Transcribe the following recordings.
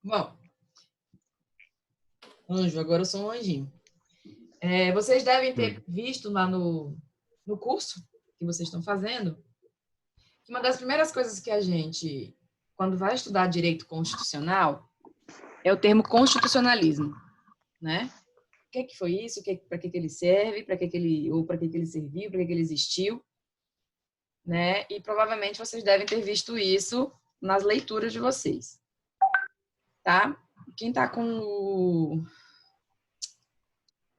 Bom, anjo, agora eu sou um anjinho. Vocês devem ter visto lá no curso que vocês estão fazendo, que uma das primeiras coisas que a gente, quando vai estudar direito constitucional, é o termo constitucionalismo, né? O que foi isso? Para que ele serve? Para que ele serviu? Para que ele existiu? Né? E provavelmente vocês devem ter visto isso nas leituras de vocês, tá? Quem está com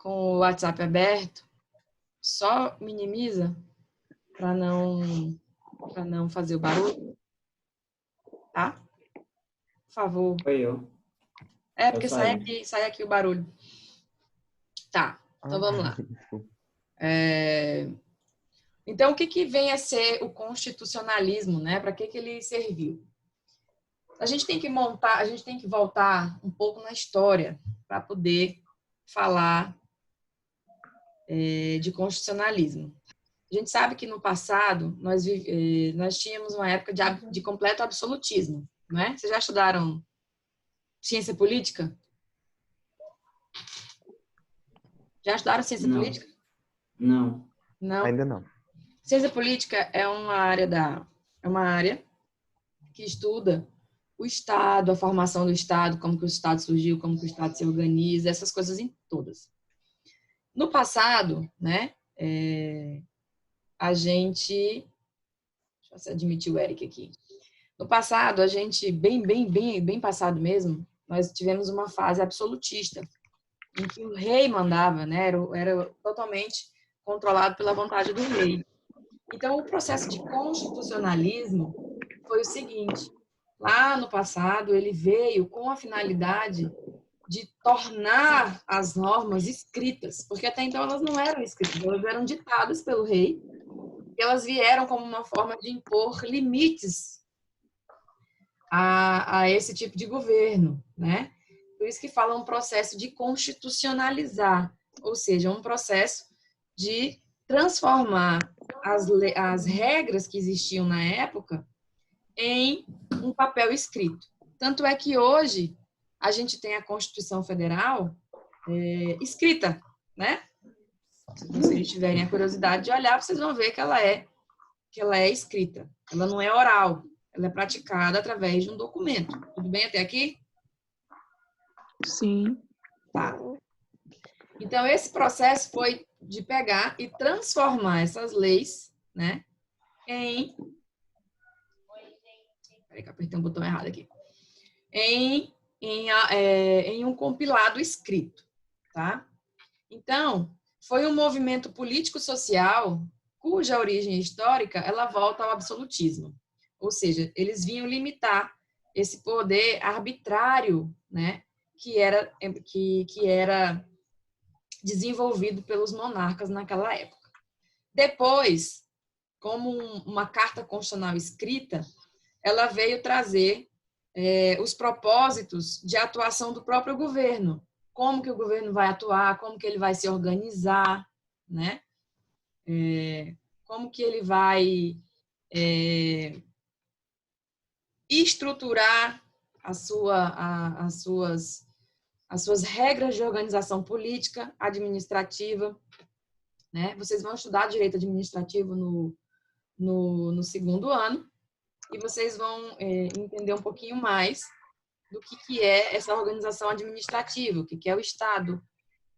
o WhatsApp aberto, só minimiza para não fazer o barulho, tá? Por favor. Foi eu. Porque sai aqui o barulho. Tá, então vamos lá. Então, o que vem a ser o constitucionalismo, né? Para que ele serviu? A gente tem que voltar um pouco na história para poder falar de constitucionalismo. A gente sabe que no passado nós tínhamos uma época de completo absolutismo, não é? Vocês já estudaram ciência política? Já estudaram ciência política? Não. Não. Ainda não. Ciência política é uma área que estuda o Estado, a formação do Estado, como que o Estado surgiu, como que o Estado se organiza, essas coisas todas. No passado, né, a gente... Deixa eu admitir o Eric aqui. No passado, a gente, bem passado mesmo, nós tivemos uma fase absolutista, em que o rei mandava, né, era totalmente controlado pela vontade do rei. Então, o processo de constitucionalismo foi o seguinte: lá no passado, ele veio com a finalidade de tornar as normas escritas, porque até então elas não eram escritas, elas eram ditadas pelo rei, e elas vieram como uma forma de impor limites a esse tipo de governo, né? Por isso que fala um processo de constitucionalizar, ou seja, um processo de transformar as regras que existiam na época em um papel escrito. Tanto é que hoje a gente tem a Constituição Federal escrita, né? Se vocês tiverem a curiosidade de olhar, vocês vão ver que ela é escrita. Ela não é oral, ela é praticada através de um documento. Tudo bem até aqui? Sim. Tá. Então, esse processo foi de pegar e transformar essas leis, né, em... Peraí que eu apertei um botão errado aqui. Em um compilado escrito, tá? Então, foi um movimento político-social cuja origem histórica, ela volta ao absolutismo. Ou seja, eles vinham limitar esse poder arbitrário, né, que era desenvolvido pelos monarcas naquela época. Depois, como uma carta constitucional escrita, ela veio trazer os propósitos de atuação do próprio governo. Como que o governo vai atuar, como que ele vai se organizar, né? Como que ele vai estruturar as suas regras de organização política, administrativa, né? Vocês vão estudar direito administrativo no segundo ano e vocês vão entender um pouquinho mais do que é essa organização administrativa, o que é o Estado,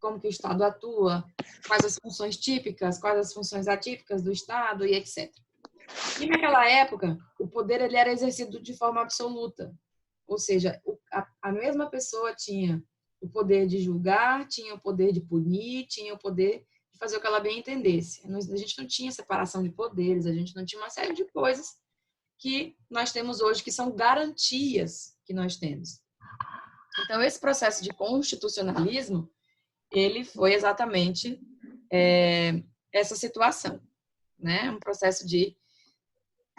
como que o Estado atua, quais as funções típicas, quais as funções atípicas do Estado e etc. E naquela época, o poder ele era exercido de forma absoluta, ou seja, a mesma pessoa tinha o poder de julgar, tinha o poder de punir, tinha o poder de fazer o que ela bem entendesse. A gente não tinha separação de poderes, a gente não tinha uma série de coisas que nós temos hoje, que são garantias que nós temos. Então, esse processo de constitucionalismo, ele foi exatamente essa situação, né? Um processo de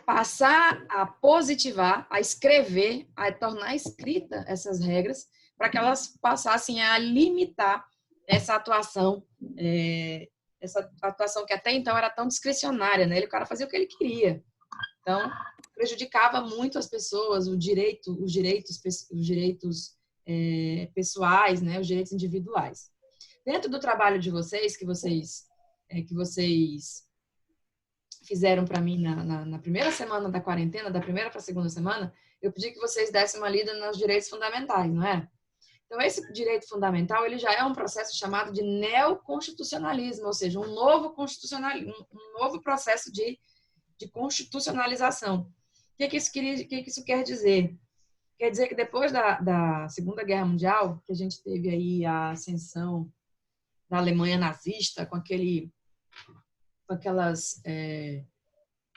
passar a positivar, a escrever, a tornar escrita essas regras, para que elas passassem a limitar essa atuação que até então era tão discricionária, né? O cara fazia o que ele queria. Então, prejudicava muito as pessoas, os direitos pessoais, né, os direitos individuais. Dentro do trabalho de vocês, que vocês fizeram para mim na primeira semana da quarentena, da primeira para a segunda semana, eu pedi que vocês dessem uma lida nos direitos fundamentais, não é? Então, esse direito fundamental, ele já é um processo chamado de neoconstitucionalismo, ou seja, um novo processo de constitucionalização. O que isso quer dizer? Quer dizer que depois da Segunda Guerra Mundial, que a gente teve aí a ascensão da Alemanha nazista, com aquelas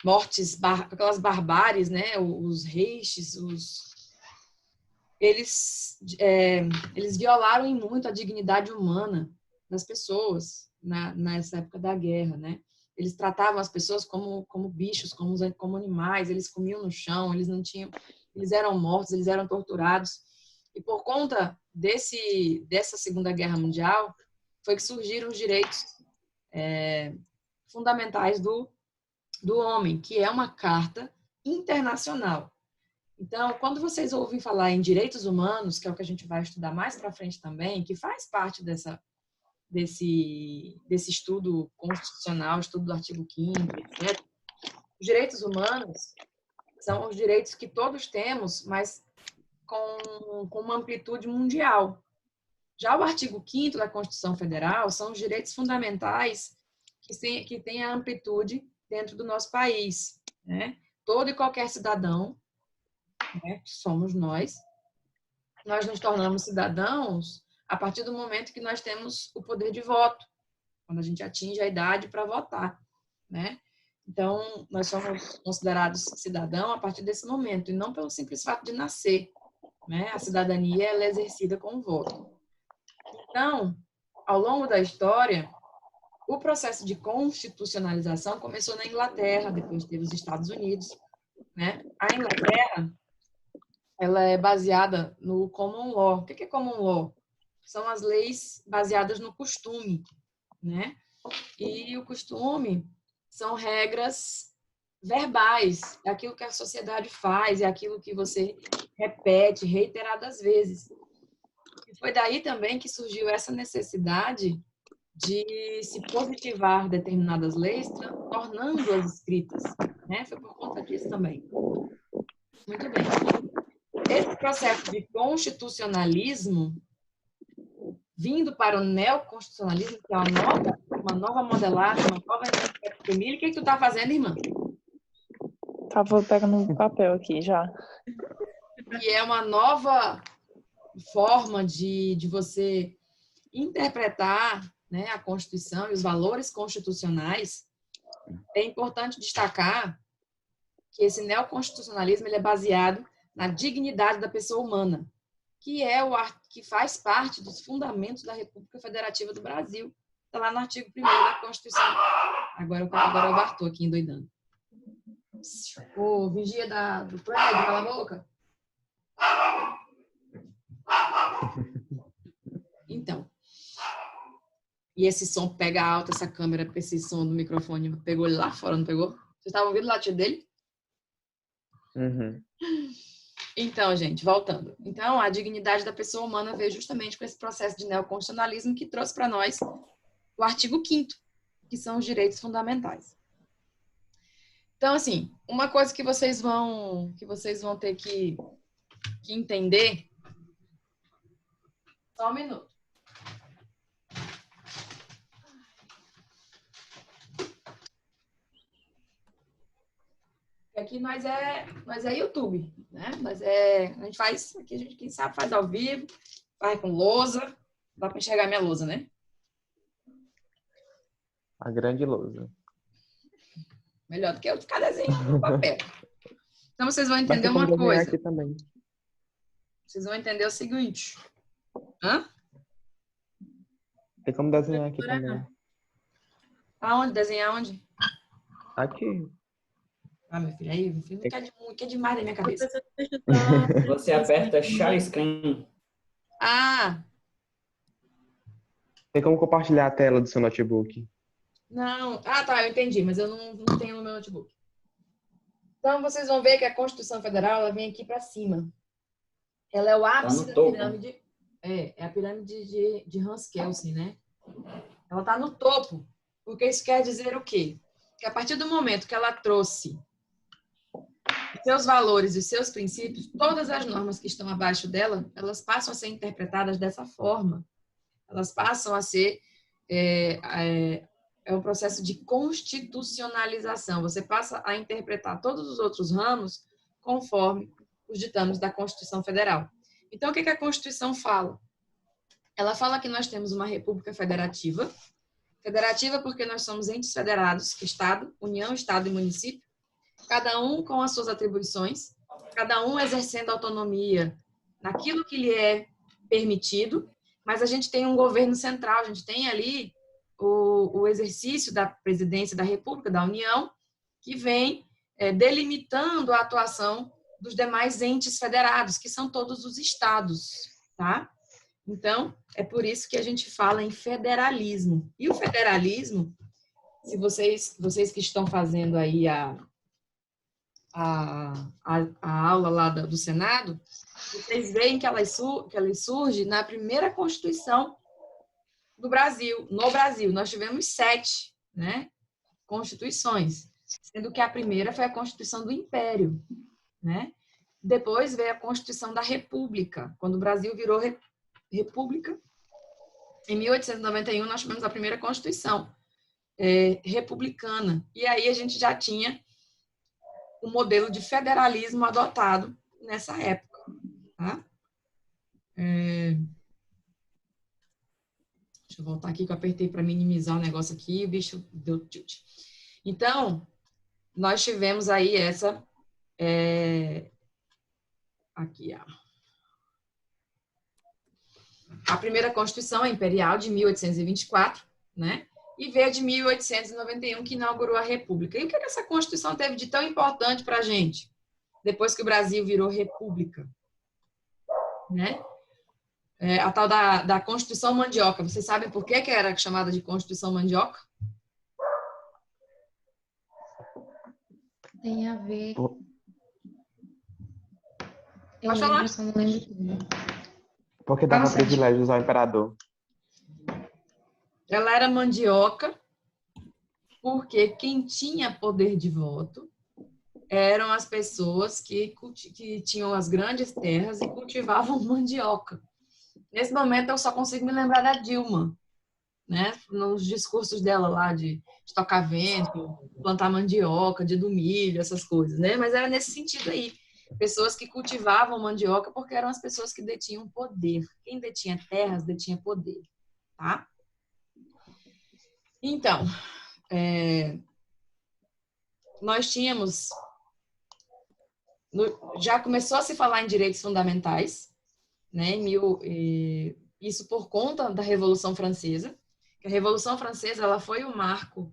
mortes, com aquelas barbáries, né? Os Reiches, eles violaram em muito a dignidade humana das pessoas nessa época da guerra, né? Eles tratavam as pessoas como bichos, como animais, eles comiam no chão, eles eram mortos, eles eram torturados. E por conta dessa Segunda Guerra Mundial, foi que surgiram os direitos fundamentais do homem, que é uma carta internacional. Então, quando vocês ouvem falar em direitos humanos, que é o que a gente vai estudar mais para frente também, que faz parte desse estudo constitucional, estudo do artigo 5º, etc., os direitos humanos são os direitos que todos temos, mas com uma amplitude mundial. Já o artigo 5º da Constituição Federal são os direitos fundamentais que têm a amplitude dentro do nosso país, né? Todo e qualquer cidadão, né, que somos nós nos tornamos cidadãos a partir do momento que nós temos o poder de voto, quando a gente atinge a idade para votar, né? Então, nós somos considerados cidadão a partir desse momento, e não pelo simples fato de nascer, né? A cidadania ela é exercida com o voto. Então, ao longo da história, o processo de constitucionalização começou na Inglaterra, depois teve os Estados Unidos, né? A Inglaterra, ela é baseada no common law. O que é common law? São as leis baseadas no costume, né? E o costume são regras verbais, é aquilo que a sociedade faz, é aquilo que você repete reiteradas vezes. E foi daí também que surgiu essa necessidade de se positivar determinadas leis, tornando-as escritas, né? Foi por conta disso também. Muito bem. Esse processo de constitucionalismo, vindo para o neoconstitucionalismo, que é uma nova modelagem, uma nova... Emília, o que tu tá fazendo, irmã? Tava pegando um papel aqui já. Que é uma nova forma de você interpretar, né, a Constituição e os valores constitucionais. É importante destacar que esse neoconstitucionalismo ele é baseado na dignidade da pessoa humana, que faz parte dos fundamentos da República Federativa do Brasil. Está lá no artigo 1º da Constituição. Agora o Bartô aqui endoidando. O vigia do prédio, cala a boca. Então, e esse som pega alto, essa câmera, esse som do microfone pegou ele lá fora, não pegou? Vocês estavam ouvindo o latido dele? Uhum. Então, gente, voltando. Então, a dignidade da pessoa humana veio justamente com esse processo de neoconstitucionalismo que trouxe para nós o artigo 5º, que são os direitos fundamentais. Então, assim, uma coisa que vocês vão ter que entender. Só um minuto. Aqui nós é YouTube, né? A gente faz, aqui a gente, quem sabe, faz ao vivo, faz com lousa. Dá para enxergar minha lousa, né? A grande lousa. Melhor do que eu ficar desenhando no papel. Então, vocês vão entender uma coisa. Aqui também. Vocês vão entender o seguinte. Hã? Tem como desenhar aqui também. Aonde? Desenhar onde? Aqui. Ah, meu filho, aí, quer demais da minha cabeça. Você aperta Share Screen. Ah! Tem como compartilhar a tela do seu notebook? Não. Ah, tá, eu entendi, mas eu não tenho no meu notebook. Então, vocês vão ver que a Constituição Federal ela vem aqui para cima. Ela é o ápice no da topo. pirâmide. É a pirâmide de Hans Kelsen, né? Ela está no topo. Porque isso quer dizer o quê? Que a partir do momento que ela trouxe os seus valores e os seus princípios, todas as normas que estão abaixo dela, elas passam a ser interpretadas dessa forma. Elas passam a ser um processo de constitucionalização. Você passa a interpretar todos os outros ramos conforme os ditames da Constituição Federal. Então, o que a Constituição fala? Ela fala que nós temos uma república federativa. Federativa porque nós somos entes federados, Estado, União, Estado e município, cada um com as suas atribuições, cada um exercendo autonomia naquilo que lhe é permitido, mas a gente tem um governo central, a gente tem ali o exercício da presidência da República, da União, que vem delimitando a atuação dos demais entes federados, que são todos os estados, tá? Então, é por isso que a gente fala em federalismo. E o federalismo, se vocês que estão fazendo aí a aula lá do Senado, vocês veem que ela surge na primeira Constituição do Brasil. No Brasil, nós tivemos 7, né, constituições, sendo que a primeira foi a Constituição do Império, né? Depois veio a Constituição da República. Quando o Brasil virou República, em 1891 nós tivemos a primeira Constituição republicana. E aí a gente já tinha o modelo de federalismo adotado nessa época, tá? Deixa eu voltar aqui que eu apertei para minimizar o negócio aqui e o bicho deu tilt. Então, nós tivemos aí essa aqui, ó. A primeira Constituição Imperial de 1824, né? E veio a de 1891, que inaugurou a República. E o que essa Constituição teve de tão importante para a gente, depois que o Brasil virou República? Né? A tal da Constituição Mandioca. Vocês sabem por que era chamada de Constituição Mandioca? Tem a ver... Pode falar. Só não lembro tudo. Porque dava privilégios ao imperador. Ela era mandioca porque quem tinha poder de voto eram as pessoas que tinham as grandes terras e cultivavam mandioca. Nesse momento, eu só consigo me lembrar da Dilma, né? Nos discursos dela lá de tocar vento, plantar mandioca, dia do milho, essas coisas, né? Mas era nesse sentido aí. Pessoas que cultivavam mandioca porque eram as pessoas que detinham poder. Quem detinha terras, detinha poder, tá? Então, nós tínhamos... já começou a se falar em direitos fundamentais, né? Isso por conta da Revolução Francesa. A Revolução Francesa ela foi o marco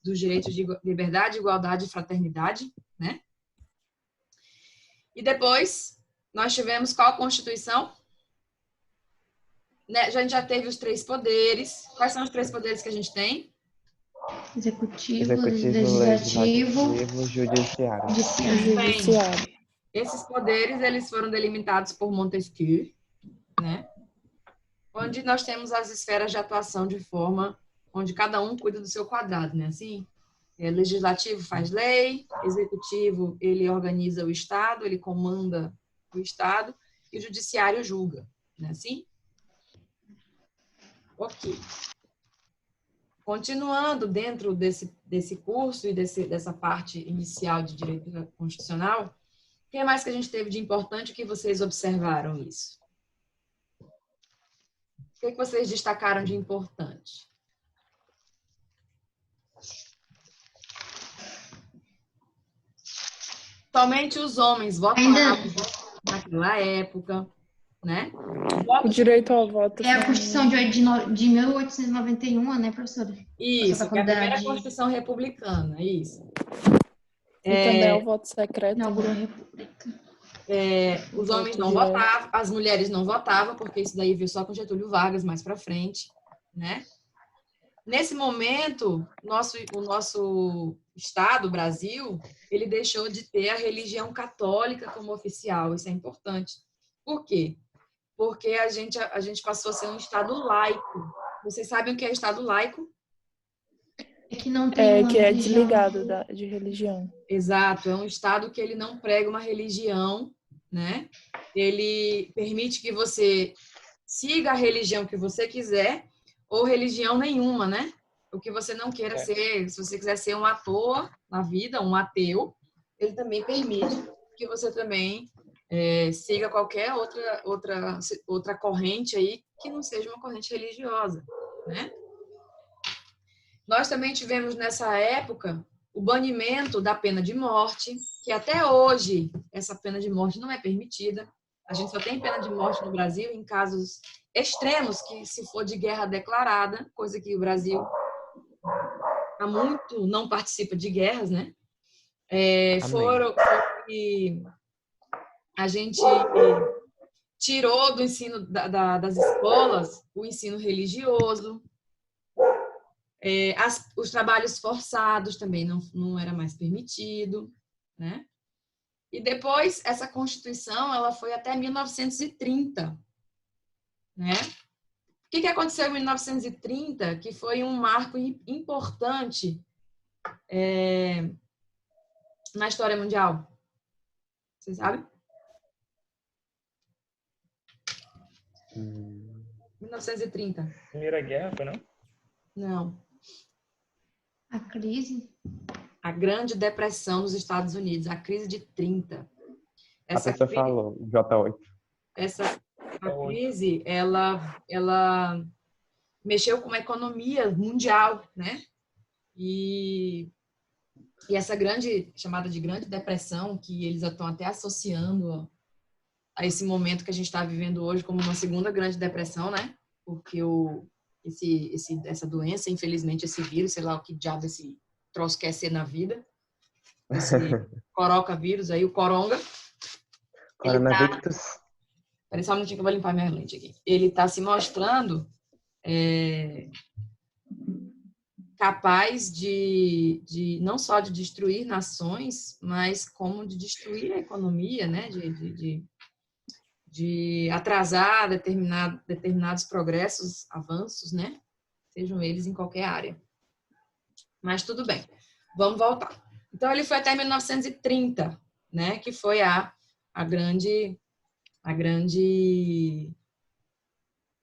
dos direitos de liberdade, igualdade e fraternidade, né? E depois, nós tivemos qual a Constituição? Né? A gente já teve os 3 poderes. Quais são os 3 poderes que a gente tem? Executivo, legislativo, judiciário. Judiciário. Esses poderes, eles foram delimitados por Montesquieu, né? Onde nós temos as esferas de atuação de forma onde cada um cuida do seu quadrado, né? Assim, legislativo faz lei, executivo, ele organiza o Estado, ele comanda o Estado, e o judiciário julga, né? Assim? Ok. Continuando dentro desse curso e dessa parte inicial de direito constitucional, o que mais que a gente teve de importante que vocês observaram isso? O que vocês destacaram de importante? Somente os homens votavam naquela época, né? O direito ao voto. É a Constituição de 1891, né, professora? Isso, que é a primeira Constituição republicana, isso. E também é o voto secreto. Inaugurou a República. Os homens não votavam, as mulheres não votavam, porque isso daí veio só com Getúlio Vargas mais para frente, né? Nesse momento, o nosso Estado, o Brasil, ele deixou de ter a religião católica como oficial. Isso é importante. Por quê? Porque a gente passou a ser um Estado laico. Vocês sabem o que é Estado laico? É que não tem uma Que é religião. desligado de religião. Exato, é um Estado que ele não prega uma religião, né? Ele permite que você siga a religião que você quiser ou religião nenhuma, né? O que você não queira ser, se você quiser ser um ator na vida, um ateu, ele também permite que você também siga qualquer outra corrente aí que não seja uma corrente religiosa, né? Nós também tivemos nessa época o banimento da pena de morte, que até hoje essa pena de morte não é permitida. A gente só tem pena de morte no Brasil em casos extremos, que se for de guerra declarada, coisa que o Brasil há muito não participa de guerras, né? A gente tirou do ensino das escolas o ensino religioso. Os trabalhos forçados também não era mais permitido, né? E depois, essa Constituição, ela foi até 1930, né? O que aconteceu em 1930, que foi um marco importante na história mundial? Vocês sabem? 1930. Primeira Guerra, foi não? Não. A crise. A Grande Depressão nos Estados Unidos, a crise de 30. A pessoa falou, J8. A crise, ela mexeu com a economia mundial, né? E essa chamada de Grande Depressão, que eles estão até associando a esse momento que a gente está vivendo hoje como uma segunda Grande Depressão, né? Porque essa doença, infelizmente, esse vírus, sei lá o que diabo esse troço quer ser na vida, esse coronavírus aí, o coronga. Coronavírus. Peraí só um minutinho que eu vou limpar minha lente aqui. Ele está se mostrando capaz de não só de destruir nações, mas como de destruir a economia, né? De atrasar determinados progressos, avanços, né? Sejam eles em qualquer área. Mas tudo bem, vamos voltar. Então, ele foi até 1930, né? Que foi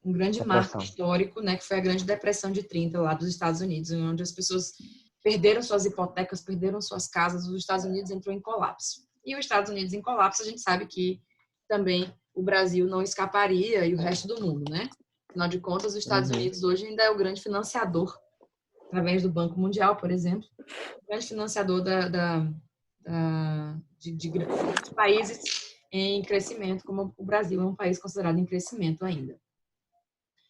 um grande marco histórico, né? Que foi a Grande Depressão de 30 lá dos Estados Unidos, onde as pessoas perderam suas hipotecas, perderam suas casas, os Estados Unidos entrou em colapso. E os Estados Unidos em colapso, a gente sabe que também o Brasil não escaparia e o resto do mundo, né? Afinal de contas, os Estados Unidos hoje ainda é o grande financiador, através do Banco Mundial, por exemplo, o grande financiador de grandes países em crescimento, como o Brasil é um país considerado em crescimento ainda.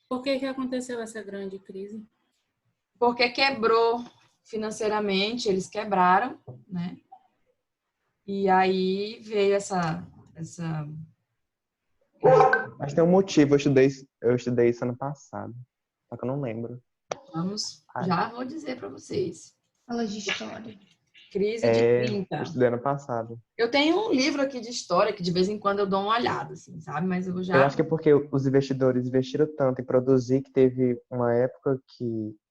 Por que aconteceu essa grande crise? Porque quebrou financeiramente, eles quebraram, né? E aí veio essa... Mas tem um motivo, eu estudei isso ano passado, só que eu não lembro. Já vou dizer para vocês. Fala de história. Crise de 30. Eu estudei ano passado. Eu tenho um livro aqui de história que de vez em quando eu dou uma olhada, assim, sabe? Mas eu já... Eu acho que é porque os investidores investiram tanto em produzir que teve uma época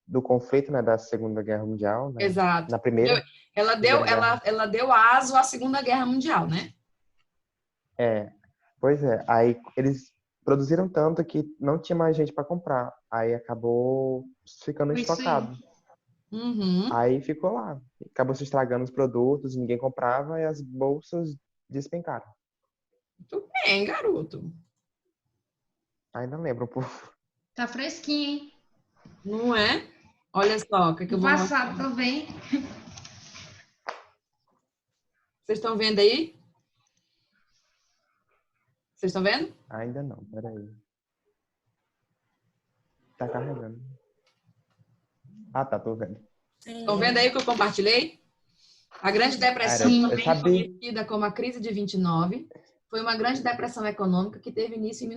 do conflito, né, da Segunda Guerra Mundial, né? Exato. Na primeira. Ela deu aso à Segunda Guerra Mundial, né? Pois é. Aí eles produziram tanto que não tinha mais gente para comprar. Aí acabou ficando estocado. Uhum. Aí ficou lá. Acabou se estragando os produtos, ninguém comprava e as bolsas despencaram. Muito bem, garoto. Ainda lembro um pouco. Tá fresquinho, hein? Não é? Olha só, o que eu vou passado também. Vocês estão vendo aí? Vocês estão vendo? Ainda não, peraí. Tá carregando. Ah, tá, tô vendo. Estão vendo aí o que eu compartilhei? A Grande Depressão, também conhecida como a Crise de 29, foi uma grande depressão econômica que teve início em